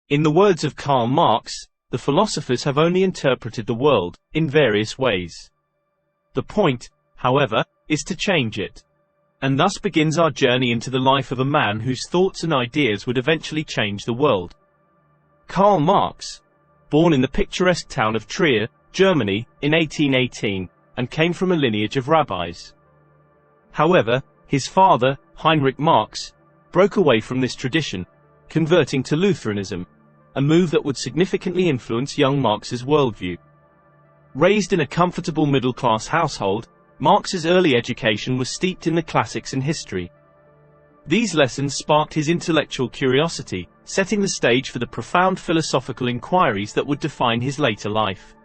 In the words of Karl Marx, the philosophers have only interpreted the world, in various ways. The point, however, is to change it. And thus begins our journey into the life of a man whose thoughts and ideas would eventually change the world. Karl Marx, born in the picturesque town of Trier, Germany, in 1818, and came from a lineage of rabbis. However, his father, Heinrich Marx, broke away from this tradition, converting to Lutheranism, a move that would significantly influence young Marx's worldview. Raised in a comfortable middle-class household, Marx's early education was steeped in the classics and history. These lessons sparked his intellectual curiosity, setting the stage for the profound philosophical inquiries that would define his later life.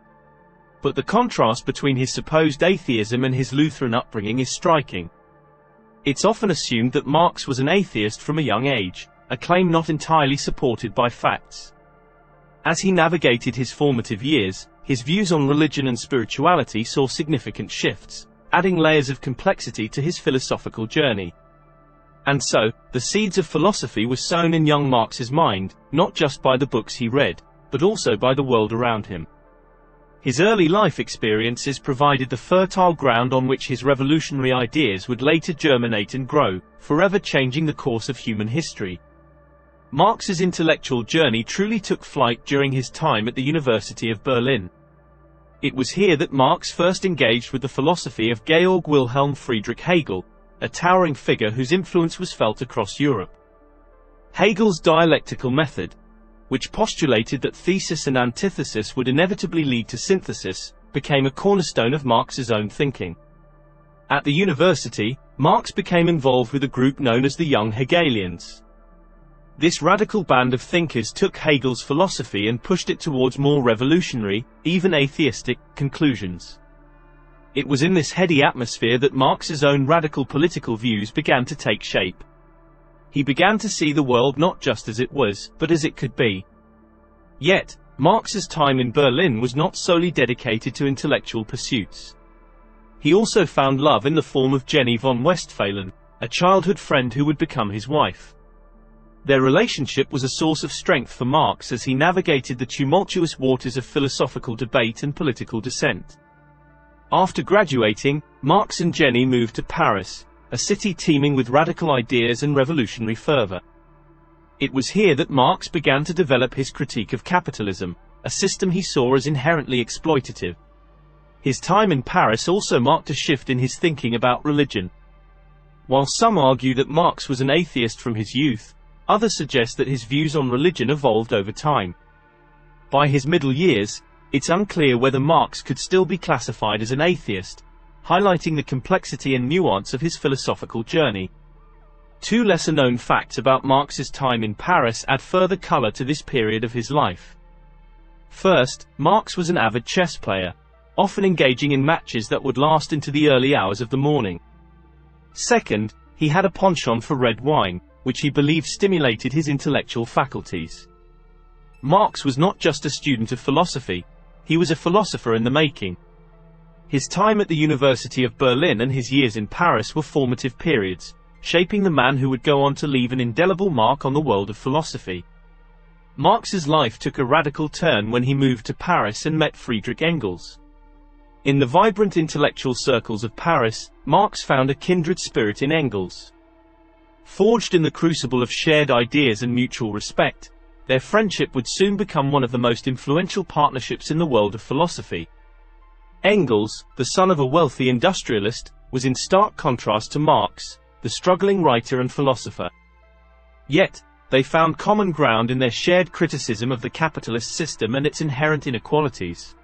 But the contrast between his supposed atheism and his Lutheran upbringing is striking. It's often assumed that Marx was an atheist from a young age, a claim not entirely supported by facts. As he navigated his formative years, his views on religion and spirituality saw significant shifts, adding layers of complexity to his philosophical journey. And so, the seeds of philosophy were sown in young Marx's mind, not just by the books he read, but also by the world around him. His early life experiences provided the fertile ground on which his revolutionary ideas would later germinate and grow, forever changing the course of human history. Marx's intellectual journey truly took flight during his time at the University of Berlin. It was here that Marx first engaged with the philosophy of Georg Wilhelm Friedrich Hegel, a towering figure whose influence was felt across Europe. Hegel's dialectical method, which postulated that thesis and antithesis would inevitably lead to synthesis, became a cornerstone of Marx's own thinking. At the university, Marx became involved with a group known as the Young Hegelians. This radical band of thinkers took Hegel's philosophy and pushed it towards more revolutionary, even atheistic, conclusions. It was in this heady atmosphere that Marx's own radical political views began to take shape. He began to see the world not just as it was, but as it could be. Yet, Marx's time in Berlin was not solely dedicated to intellectual pursuits. He also found love in the form of Jenny von Westphalen, a childhood friend who would become his wife. Their relationship was a source of strength for Marx as he navigated the tumultuous waters of philosophical debate and political dissent. After graduating, Marx and Jenny moved to Paris, a city teeming with radical ideas and revolutionary fervor. It was here that Marx began to develop his critique of capitalism, a system he saw as inherently exploitative. His time in Paris also marked a shift in his thinking about religion. While some argue that Marx was an atheist from his youth, others suggest that his views on religion evolved over time. By his middle years, it's unclear whether Marx could still be classified as an atheist, highlighting the complexity and nuance of his philosophical journey. Two lesser-known facts about Marx's time in Paris add further color to this period of his life. First, Marx was an avid chess player, often engaging in matches that would last into the early hours of the morning. Second, he had a penchant for red wine, which he believed stimulated his intellectual faculties. Marx was not just a student of philosophy, he was a philosopher in the making. His time at the University of Berlin and his years in Paris were formative periods, shaping the man who would go on to leave an indelible mark on the world of philosophy. Marx's life took a radical turn when he moved to Paris and met Friedrich Engels. In the vibrant intellectual circles of Paris, Marx found a kindred spirit in Engels. Forged in the crucible of shared ideas and mutual respect, their friendship would soon become one of the most influential partnerships in the world of philosophy. Engels, the son of a wealthy industrialist, was in stark contrast to Marx, the struggling writer and philosopher. Yet, they found common ground in their shared criticism of the capitalist system and its inherent inequalities.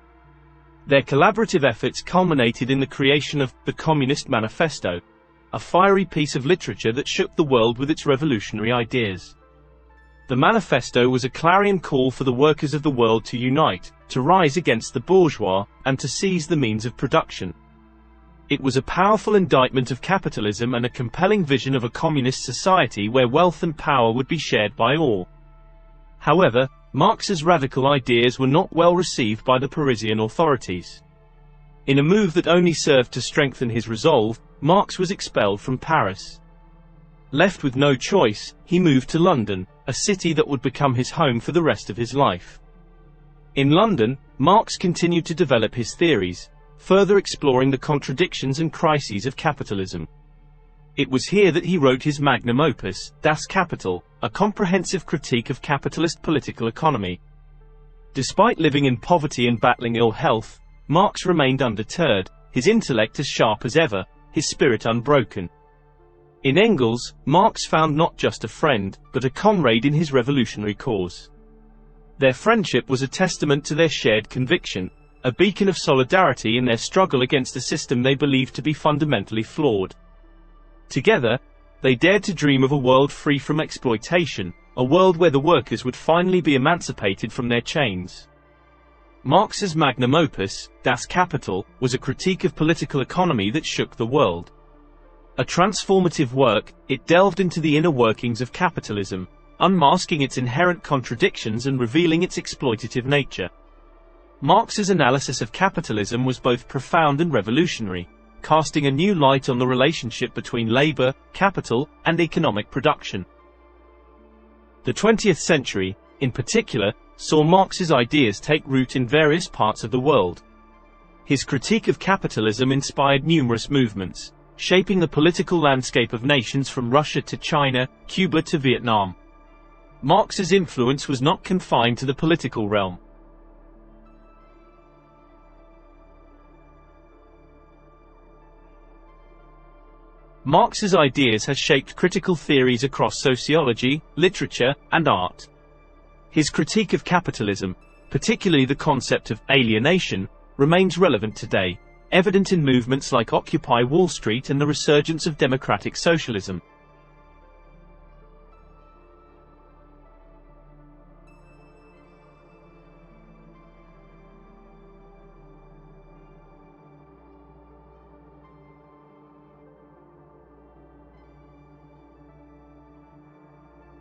Their collaborative efforts culminated in the creation of the Communist Manifesto, a fiery piece of literature that shook the world with its revolutionary ideas. The manifesto was a clarion call for the workers of the world to unite, to rise against the bourgeois, and to seize the means of production. It was a powerful indictment of capitalism and a compelling vision of a communist society where wealth and power would be shared by all. However, Marx's radical ideas were not well received by the Parisian authorities. In a move that only served to strengthen his resolve, Marx was expelled from Paris. Left with no choice, he moved to London, a city that would become his home for the rest of his life. In London, Marx continued to develop his theories, further exploring the contradictions and crises of capitalism. It was here that he wrote his magnum opus, Das Kapital, a comprehensive critique of capitalist political economy. Despite living in poverty and battling ill health, Marx remained undeterred, his intellect as sharp as ever, his spirit unbroken. In Engels, Marx found not just a friend, but a comrade in his revolutionary cause. Their friendship was a testament to their shared conviction, a beacon of solidarity in their struggle against a system they believed to be fundamentally flawed. Together, they dared to dream of a world free from exploitation, a world where the workers would finally be emancipated from their chains. Marx's magnum opus, Das Kapital, was a critique of political economy that shook the world. A transformative work, it delved into the inner workings of capitalism, unmasking its inherent contradictions and revealing its exploitative nature. Marx's analysis of capitalism was both profound and revolutionary, casting a new light on the relationship between labor, capital, and economic production. The 20th century, in particular, saw Marx's ideas take root in various parts of the world. His critique of capitalism inspired numerous movements, shaping the political landscape of nations from Russia to China, Cuba to Vietnam. Marx's influence was not confined to the political realm. Marx's ideas has shaped critical theories across sociology, literature, and art. His critique of capitalism, particularly the concept of alienation, remains relevant today, evident in movements like Occupy Wall Street and the resurgence of democratic socialism.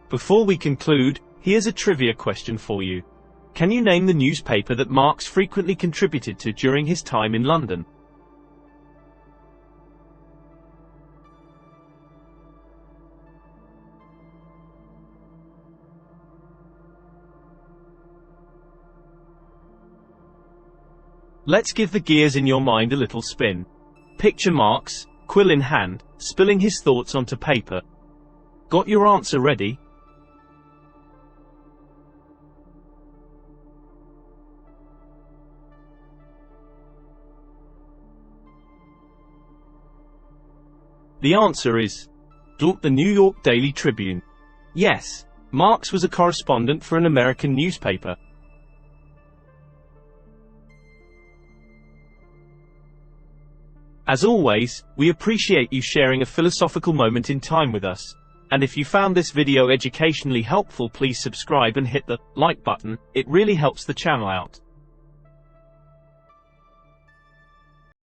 Before we conclude, here's a trivia question for you. Can you name the newspaper that Marx frequently contributed to during his time in London? Let's give the gears in your mind a little spin. Picture Marx, quill in hand, spilling his thoughts onto paper. Got your answer ready? The answer is the New York Daily Tribune. Yes, Marx was a correspondent for an American newspaper. As always, we appreciate you sharing a philosophical moment in time with us. And if you found this video educationally helpful, please subscribe and hit the like button. It really helps the channel out.